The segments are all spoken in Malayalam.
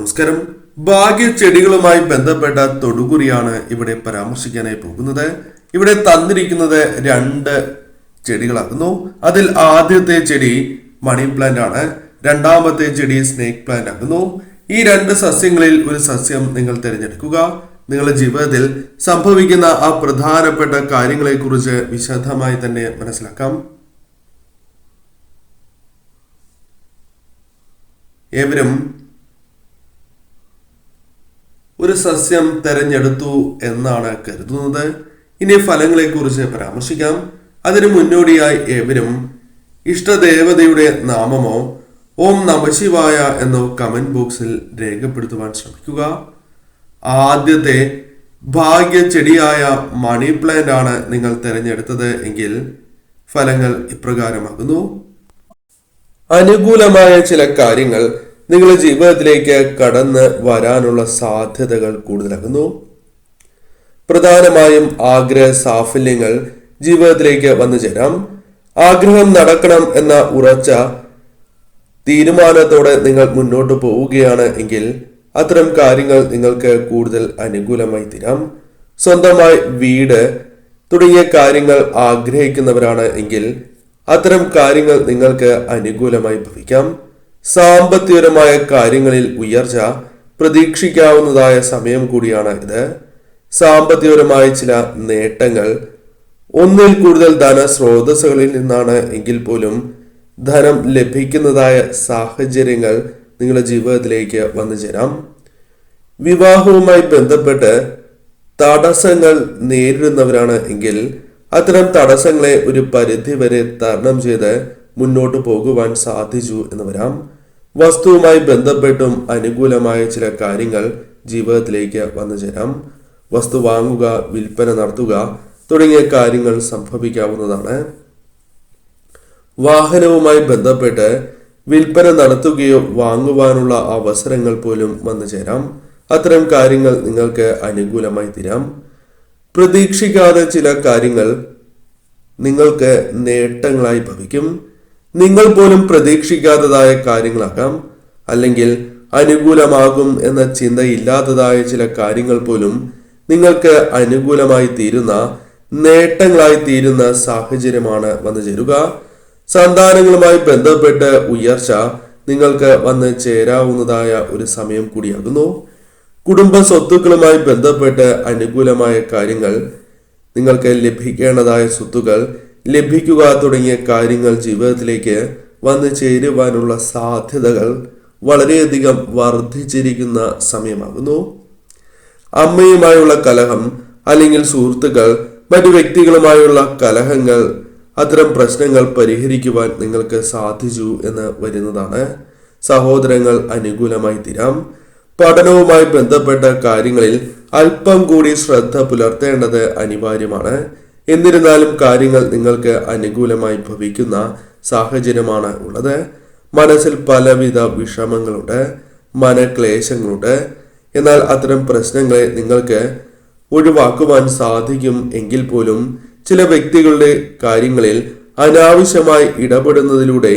നമസ്കാരം. ഭാഗ്യ ചെടികളുമായി ബന്ധപ്പെട്ട തൊടുകുറിയാണ് ഇവിടെ പരാമർശിക്കാനായി പോകുന്നത്. ഇവിടെ തന്നിരിക്കുന്നത് 2 ചെടികളാകുന്നു. അതിൽ ആദ്യത്തെ ചെടി മണി പ്ലാന്റ് ആണ്, രണ്ടാമത്തെ ചെടി സ്നേക്ക് പ്ലാന്റ് ആകുന്നു. ഈ 2 സസ്യങ്ങളിൽ ഒരു സസ്യം നിങ്ങൾ തിരഞ്ഞെടുക്കുക. നിങ്ങളുടെ ജീവിതത്തിൽ സംഭവിക്കുന്ന ആ പ്രധാനപ്പെട്ട കാര്യങ്ങളെ കുറിച്ച് വിശദമായി തന്നെ മനസ്സിലാക്കാം. ഏവരും ഒരു സസ്യം തെരഞ്ഞെടുത്തു എന്നാണ് കരുതുന്നത്. ഇനി ഫലങ്ങളെ കുറിച്ച് പരാമർശിക്കാം. അതിനു മുന്നോടിയായി ഏവരും ഇഷ്ടദേവതയുടെ നാമമോ ഓം നമഃശിവായ എന്നോ കമന്റ് ബോക്സിൽ രേഖപ്പെടുത്തുവാൻ ശ്രമിക്കുക. ആദ്യത്തെ ഭാഗ്യ ചെടിയായ മണി പ്ലാന്റ് ആണ് നിങ്ങൾ തിരഞ്ഞെടുത്തത് എങ്കിൽ ഫലങ്ങൾ ഇപ്രകാരമാകുന്നു. അനുകൂലമായ ചില കാര്യങ്ങൾ നിങ്ങളുടെ ജീവിതത്തിലേക്ക് കടന്ന് വരാനുള്ള സാധ്യതകൾ കൂടുതലാകുന്നു. പ്രധാനമായും ആഗ്രഹ സാഫല്യങ്ങൾ ജീവിതത്തിലേക്ക് വന്നു ചേരാം. ആഗ്രഹം നടക്കണം എന്ന ഉറച്ച തീരുമാനത്തോടെ നിങ്ങൾ മുന്നോട്ട് പോവുകയാണ് എങ്കിൽ അത്തരം കാര്യങ്ങൾ നിങ്ങൾക്ക് കൂടുതൽ അനുകൂലമായി തീരാം. സ്വന്തമായി വീട് തുടങ്ങിയ കാര്യങ്ങൾ ആഗ്രഹിക്കുന്നവരാണ് എങ്കിൽ അത്തരം കാര്യങ്ങൾ നിങ്ങൾക്ക് അനുകൂലമായി ഭവിക്കാം. സാമ്പത്തികപരമായ കാര്യങ്ങളിൽ ഉയർച്ച പ്രതീക്ഷിക്കാവുന്നതായ സമയം കൂടിയാണ് ഇത്. സാമ്പത്തികപരമായ ചില നേട്ടങ്ങൾ, ഒന്നിൽ കൂടുതൽ ധനസ്രോതസ്സുകളിൽ നിന്നാണ് എങ്കിൽ പോലും ധനം ലഭിക്കുന്നതായ സാഹചര്യങ്ങൾ നിങ്ങളുടെ ജീവിതത്തിലേക്ക് വന്നു ചേരാം. വിവാഹവുമായി ബന്ധപ്പെട്ട് തടസ്സങ്ങൾ നേരിടുന്നവരാണ് എങ്കിൽ അത്തരം തടസ്സങ്ങളെ ഒരു പരിധി വരെ തരണം ചെയ്ത് മുന്നോട്ട് പോകുവാൻ സാധിച്ചു എന്ന് വരാം. വസ്തുവുമായി ബന്ധപ്പെട്ടും അനുകൂലമായ ചില കാര്യങ്ങൾ ജീവിതത്തിലേക്ക് വന്നു ചേരാം. വസ്തു വാങ്ങുക, വിൽപ്പന നടത്തുക തുടങ്ങിയ കാര്യങ്ങൾ സംഭവിക്കാവുന്നതാണ്. വാഹനവുമായി ബന്ധപ്പെട്ട് വിൽപ്പന നടത്തുകയോ വാങ്ങുവാനുള്ള അവസരങ്ങൾ പോലും വന്നു ചേരാം. അത്തരം കാര്യങ്ങൾ നിങ്ങൾക്ക് അനുകൂലമായി തീരാം. പ്രതീക്ഷിക്കാതെ ചില കാര്യങ്ങൾ നിങ്ങൾക്ക് നേട്ടങ്ങളായി ഭവിക്കും. നിങ്ങൾ പോലും പ്രതീക്ഷിക്കാത്തതായ കാര്യങ്ങളാകാം, അല്ലെങ്കിൽ അനുകൂലമാകും എന്ന ചിന്തയില്ലാത്തതായ ചില കാര്യങ്ങൾ പോലും നിങ്ങൾക്ക് അനുകൂലമായി തീരുന്ന, നേട്ടങ്ങളായി തീരുന്ന സാഹചര്യമാണ് വന്നു ചേരുക. സന്താനങ്ങളുമായി ബന്ധപ്പെട്ട് ഉയർച്ച നിങ്ങൾക്ക് വന്ന് ചേരാവുന്നതായ ഒരു സമയം കൂടിയാകുന്നു. കുടുംബ സ്വത്തുക്കളുമായി ബന്ധപ്പെട്ട് അനുകൂലമായ കാര്യങ്ങൾ, നിങ്ങൾക്ക് ലഭിക്കേണ്ടതായ സ്വത്തുക്കൾ ലഭിക്കുക തുടങ്ങിയ കാര്യങ്ങൾ ജീവിതത്തിലേക്ക് വന്നു ചേരുവാനുള്ള സാധ്യതകൾ വളരെയധികം വർദ്ധിച്ചിരിക്കുന്ന സമയമാകുന്നു. അമ്മയുമായുള്ള കലഹം, അല്ലെങ്കിൽ സുഹൃത്തുക്കൾ, മറ്റു വ്യക്തികളുമായുള്ള കലഹങ്ങൾ, അത്തരം പ്രശ്നങ്ങൾ പരിഹരിക്കുവാൻ നിങ്ങൾക്ക് സാധിച്ചു എന്ന് വരുന്നതാണ്. സഹോദരങ്ങൾ അനുകൂലമായി തീരാം. പഠനവുമായി ബന്ധപ്പെട്ട കാര്യങ്ങളിൽ അല്പം കൂടി ശ്രദ്ധ പുലർത്തേണ്ടത് അനിവാര്യമാണ്. എന്നിരുന്നാലും കാര്യങ്ങൾ നിങ്ങൾക്ക് അനുകൂലമായി ഭവിക്കുന്ന സാഹചര്യമാണ് ഉള്ളത്. മനസ്സിൽ പലവിധ വിഷമങ്ങളുണ്ട്, മനക്ലേശങ്ങളുണ്ട്. എന്നാൽ അത്തരം പ്രശ്നങ്ങളെ നിങ്ങൾക്ക് ഒഴിവാക്കുവാൻ സാധിക്കും എങ്കിൽ പോലും ചില വ്യക്തികളുടെ കാര്യങ്ങളിൽ അനാവശ്യമായി ഇടപെടുന്നതിലൂടെ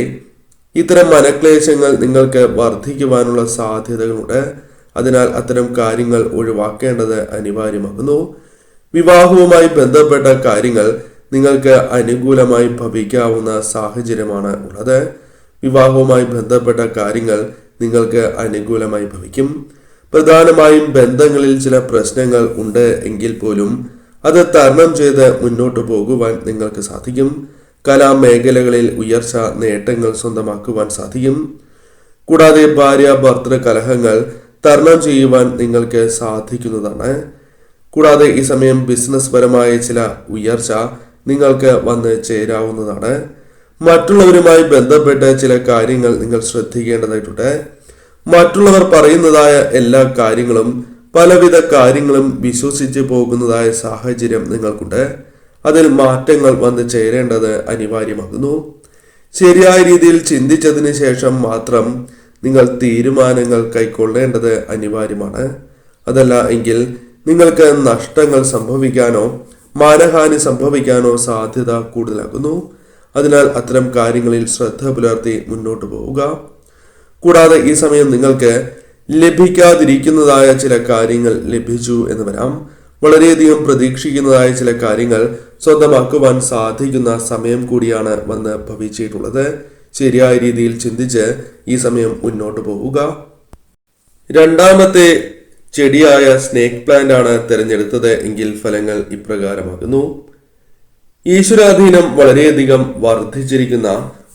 ഇത്തരം മനക്ലേശങ്ങൾ നിങ്ങൾക്ക് വർദ്ധിക്കുവാനുള്ള സാധ്യതകളുണ്ട്. അതിനാൽ അത്തരം കാര്യങ്ങൾ ഒഴിവാക്കേണ്ടത് അനിവാര്യമാകുന്നു. വിവാഹവുമായി ബന്ധപ്പെട്ട കാര്യങ്ങൾ നിങ്ങൾക്ക് അനുകൂലമായി ഭവിക്കാവുന്ന സാഹചര്യമാണ് ഉള്ളത്. വിവാഹവുമായി ബന്ധപ്പെട്ട കാര്യങ്ങൾ നിങ്ങൾക്ക് അനുകൂലമായി ഭവിക്കും. പ്രധാനമായും ബന്ധങ്ങളിൽ ചില പ്രശ്നങ്ങൾ ഉണ്ട് എങ്കിൽ പോലും അത് തരണം ചെയ്ത് മുന്നോട്ട് പോകുവാൻ നിങ്ങൾക്ക് സാധിക്കും. കലാമേഖലകളിൽ ഉയർച്ച, നേട്ടങ്ങൾ സ്വന്തമാക്കുവാൻ സാധിക്കും. കൂടാതെ ഭാര്യ ഭർത്തൃ കലഹങ്ങൾ തരണം ചെയ്യുവാൻ നിങ്ങൾക്ക് സാധിക്കുന്നതാണ്. കൂടാതെ ഈ സമയം ബിസിനസ് പരമായ ചില ഉയർച്ച നിങ്ങൾക്ക് വന്ന് ചേരാവുന്നതാണ്. മറ്റുള്ളവരുമായി ബന്ധപ്പെട്ട് ചില കാര്യങ്ങൾ നിങ്ങൾ ശ്രദ്ധിക്കേണ്ടതായിട്ടുണ്ട്. മറ്റുള്ളവർ പറയുന്നതായ എല്ലാ കാര്യങ്ങളും, പലവിധ കാര്യങ്ങളും വിശ്വസിച്ച് പോകുന്നതായ സാഹചര്യം നിങ്ങൾക്കുണ്ട്. അതിൽ മാറ്റങ്ങൾ വന്ന് ചേരേണ്ടത് അനിവാര്യമാകുന്നു. ശരിയായ രീതിയിൽ ചിന്തിച്ചതിന് ശേഷം മാത്രം നിങ്ങൾ തീരുമാനങ്ങൾ കൈക്കൊള്ളേണ്ടത് അനിവാര്യമാണ്. അതല്ല എങ്കിൽ നിങ്ങൾക്ക് നഷ്ടങ്ങൾ സംഭവിക്കാനോ മാനഹാനി സംഭവിക്കാനോ സാധ്യത കൂടുതലാകുന്നു. അതിനാൽ അത്തരം കാര്യങ്ങളിൽ ശ്രദ്ധ പുലർത്തി മുന്നോട്ട് പോവുക. കൂടാതെ ഈ സമയം നിങ്ങൾക്ക് ലഭിക്കാതിരിക്കുന്നതായ ചില കാര്യങ്ങൾ ലഭിച്ചു എന്ന് വരാം. വളരെയധികം പ്രതീക്ഷിക്കുന്നതായ ചില കാര്യങ്ങൾ സ്വന്തമാക്കുവാൻ സാധിക്കുന്ന സമയം കൂടിയാണ് വന്ന് ഭവിച്ചിട്ടുള്ളത്. ശരിയായ രീതിയിൽ ചിന്തിച്ച് ഈ സമയം മുന്നോട്ട് പോവുക. രണ്ടാമത്തെ ചെടിയായ സ്നേക്ക് പ്ലാന്റ് ആണ് തിരഞ്ഞെടുത്തത് എങ്കിൽ ഫലങ്ങൾ ഇപ്രകാരമാകുന്നു. ഈശ്വരാധീനം വളരെയധികം വർദ്ധിച്ചിരിക്കുന്ന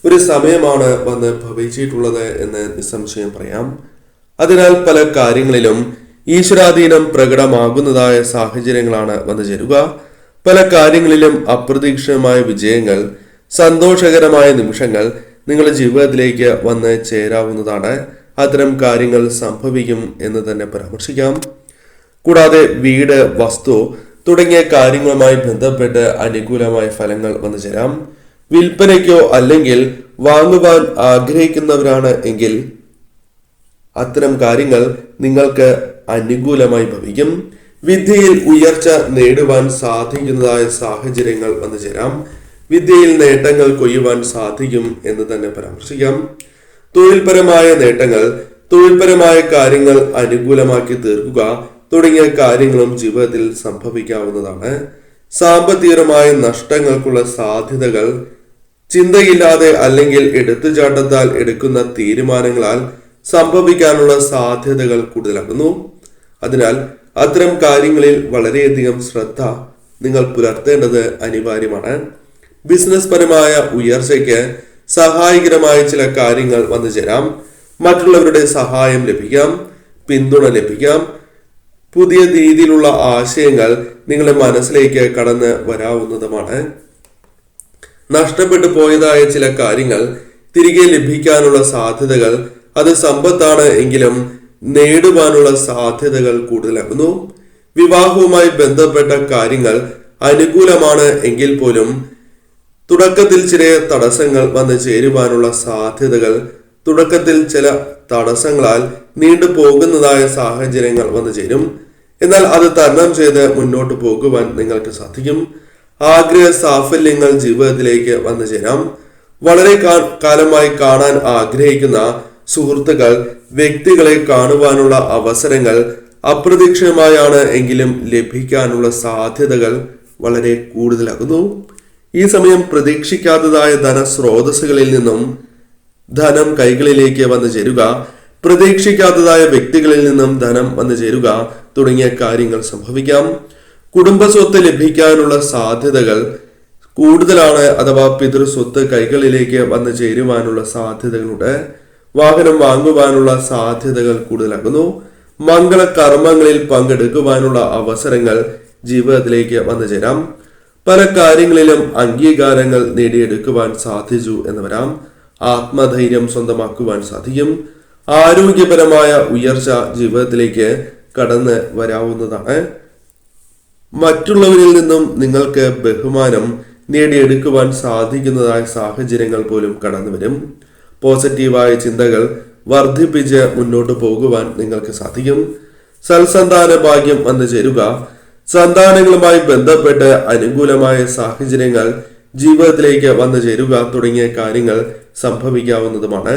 ഒരു സമയമാണ് വന്ന് ഭവിച്ചിട്ടുള്ളത് എന്ന് നിസ്സംശയം പറയാം. അതിനാൽ പല കാര്യങ്ങളിലും ഈശ്വരാധീനം പ്രകടമാകുന്നതായ സാഹചര്യങ്ങളാണ് വന്നു ചേരുക. പല കാര്യങ്ങളിലും അപ്രതീക്ഷിതമായ വിജയങ്ങൾ, സന്തോഷകരമായ നിമിഷങ്ങൾ നിങ്ങളുടെ ജീവിതത്തിലേക്ക് വന്ന് ചേരാവുന്നതാണ്. അത്തരം കാര്യങ്ങൾ സംഭവിക്കും എന്ന് തന്നെ പരാമർശിക്കാം. കൂടാതെ വീട്, വസ്തു തുടങ്ങിയ കാര്യങ്ങളുമായി ബന്ധപ്പെട്ട് അനുകൂലമായ ഫലങ്ങൾ വന്നു ചേരാം. വിൽപ്പനയ്ക്കോ അല്ലെങ്കിൽ വാങ്ങുവാൻ ആഗ്രഹിക്കുന്നവരാണ് എങ്കിൽ അത്തരം കാര്യങ്ങൾ നിങ്ങൾക്ക് അനുകൂലമായി ഭവിക്കും. വിദ്യയിൽ ഉയർച്ച നേടുവാൻ സാധിക്കുന്നതായ സാഹചര്യങ്ങൾ വന്നു ചേരാം. വിദ്യയിൽ നേട്ടങ്ങൾ കൊയ്യുവാൻ സാധിക്കും എന്ന് തന്നെ പരാമർശിക്കാം. തൊഴിൽപരമായ നേട്ടങ്ങൾ, തൊഴിൽപരമായ കാര്യങ്ങൾ അനുകൂലമാക്കി തീർക്കുക തുടങ്ങിയ കാര്യങ്ങളും ജീവിതത്തിൽ സംഭവിക്കാവുന്നതാണ്. സാമ്പത്തികമായ നഷ്ടങ്ങൾക്കുള്ള സാധ്യതകൾ ചിന്തയില്ലാതെ അല്ലെങ്കിൽ എടുത്തുചാട്ടത്താൽ എടുക്കുന്ന തീരുമാനങ്ങളാൽ സംഭവിക്കാനുള്ള സാധ്യതകൾ കൂടുതലാകുന്നു. അതിനാൽ അത്തരം കാര്യങ്ങളിൽ വളരെയധികം ശ്രദ്ധ നിങ്ങൾ പുലർത്തേണ്ടത് അനിവാര്യമാണ്. ബിസിനസ് പരമായ ഉയർച്ചയ്ക്ക് സഹായകരമായ ചില കാര്യങ്ങൾ വന്നു ചേരാം. മറ്റുള്ളവരുടെ സഹായം ലഭിക്കാം, പിന്തുണ ലഭിക്കാം. പുതിയ രീതിയിലുള്ള ആശയങ്ങൾ നിങ്ങളുടെ മനസ്സിലേക്ക് കടന്ന് വരാവുന്നതുമാണ്. നഷ്ടപ്പെട്ടു പോയതായ ചില കാര്യങ്ങൾ തിരികെ ലഭിക്കാനുള്ള സാധ്യതകൾ, അത് സമ്പത്താണ് എങ്കിലും നേടുവാനുള്ള സാധ്യതകൾ കൂടുതലാകുന്നു. വിവാഹവുമായി ബന്ധപ്പെട്ട കാര്യങ്ങൾ അനുകൂലമാണ് എങ്കിൽ പോലും തുടക്കത്തിൽ ചില തടസ്സങ്ങൾ വന്ന് ചേരുവാനുള്ള സാധ്യതകൾ, തുടക്കത്തിൽ ചില തടസ്സങ്ങളാൽ നീണ്ടു പോകുന്നതായ സാഹചര്യങ്ങൾ വന്നു ചേരും. എന്നാൽ അത് തരണം ചെയ്ത് മുന്നോട്ട് പോകുവാൻ നിങ്ങൾക്ക് സാധിക്കും. ആഗ്രഹ സാഫല്യങ്ങൾ ജീവിതത്തിലേക്ക് വന്നു ചേരാം. വളരെ കാലമായി കാണാൻ ആഗ്രഹിക്കുന്ന സുഹൃത്തുക്കൾ, വ്യക്തികളെ കാണുവാനുള്ള അവസരങ്ങൾ അപ്രതീക്ഷിതമായാണ് എങ്കിലും ലഭിക്കാനുള്ള സാധ്യതകൾ വളരെ കൂടുതലാകുന്നു. ഈ സമയം പ്രതീക്ഷിക്കാത്തതായ ധനസ്രോതസ്സുകളിൽ നിന്നും ധനം കൈകളിലേക്ക് വന്നു ചേരുക, പ്രതീക്ഷിക്കാത്തതായ വ്യക്തികളിൽ നിന്നും ധനം വന്നു ചേരുക തുടങ്ങിയ കാര്യങ്ങൾ സംഭവിക്കാം. കുടുംബസ്വത്ത് ലഭിക്കാനുള്ള സാധ്യതകൾ കൂടുതലാണ്, അഥവാ പിതൃസ്വത്ത് കൈകളിലേക്ക് വന്നു ചേരുവാനുള്ള സാധ്യതകളുണ്ട്. വാഹനം വാങ്ങുവാനുള്ള സാധ്യതകൾ കൂടുതലാകുന്നു. മംഗളകർമ്മങ്ങളിൽ പങ്കെടുക്കുവാനുള്ള അവസരങ്ങൾ ജീവിതത്തിലേക്ക് വന്നു ചേരാം. പല കാര്യങ്ങളിലും അംഗീകാരങ്ങൾ നേടിയെടുക്കുവാൻ സാധിച്ചു എന്ന് വരാം. ആത്മധൈര്യം സ്വന്തമാക്കുവാൻ സാധിക്കും. ആരോഗ്യപരമായ ഉയർച്ച ജീവിതത്തിലേക്ക് കടന്ന് വരാവുന്നതാണ്. മറ്റുള്ളവരിൽ നിന്നും നിങ്ങൾക്ക് ബഹുമാനം നേടിയെടുക്കുവാൻ സാധിക്കുന്നതായ സാഹചര്യങ്ങൾ പോലും കടന്നു വരും. പോസിറ്റീവായ ചിന്തകൾ വർദ്ധിപ്പിച്ച് മുന്നോട്ട് പോകുവാൻ നിങ്ങൾക്ക് സാധിക്കും. സൽസന്താന ഭാഗ്യം വന്നു ചേരുക, സന്താനങ്ങളുമായി ബന്ധപ്പെട്ട് അനുകൂലമായ സാഹചര്യങ്ങൾ ജീവിതത്തിലേക്ക് വന്നു ചേരുക തുടങ്ങിയ കാര്യങ്ങൾ സംഭവിക്കാവുന്നതുമാണ്.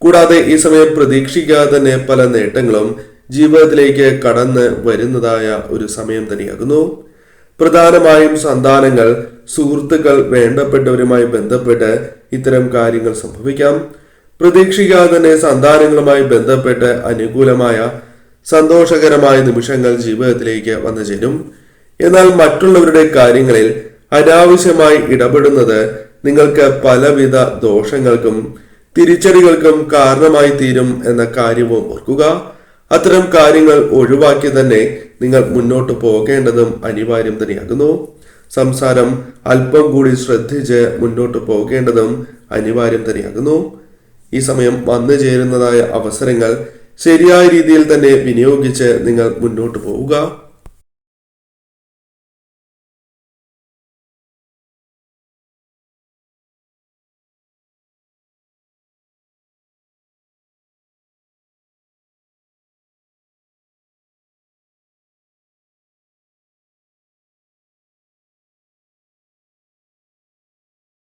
കൂടാതെ ഈ സമയം പ്രതീക്ഷിക്കാതെ തന്നെ പല നേട്ടങ്ങളും ജീവിതത്തിലേക്ക് കടന്ന് വരുന്നതായ ഒരു സമയം തന്നെയാകുന്നു. പ്രധാനമായും സന്താനങ്ങൾ, സുഹൃത്തുക്കൾ, വേണ്ടപ്പെട്ടവരുമായി ബന്ധപ്പെട്ട് ഇത്തരം കാര്യങ്ങൾ സംഭവിക്കാം. പ്രതീക്ഷിക്കാതെ തന്നെ സന്താനങ്ങളുമായി ബന്ധപ്പെട്ട് അനുകൂലമായ സന്തോഷകരമായ നിമിഷങ്ങൾ ജീവിതത്തിലേക്ക് വന്നു ചേരും. എന്നാൽ മറ്റുള്ളവരുടെ കാര്യങ്ങളിൽ അനാവശ്യമായി ഇടപെടുന്നത് നിങ്ങൾക്ക് പലവിധ ദോഷങ്ങൾക്കും തിരിച്ചടികൾക്കും കാരണമായി തീരും എന്ന കാര്യവും ഓർക്കുക. അത്തരം കാര്യങ്ങൾ ഒഴിവാക്കി തന്നെ നിങ്ങൾ മുന്നോട്ട് പോകേണ്ടതും അനിവാര്യം തന്നെയാകുന്നു. സംസാരം അല്പം കൂടി ശ്രദ്ധിച്ച് മുന്നോട്ട് പോകേണ്ടതും അനിവാര്യം തന്നെയാകുന്നു. ഈ സമയം വന്നു ചേരുന്നതായ അവസരങ്ങൾ ശരിയായ രീതിയിൽ തന്നെ വിനിയോഗിച്ച് നിങ്ങൾ മുന്നോട്ട് പോവുക.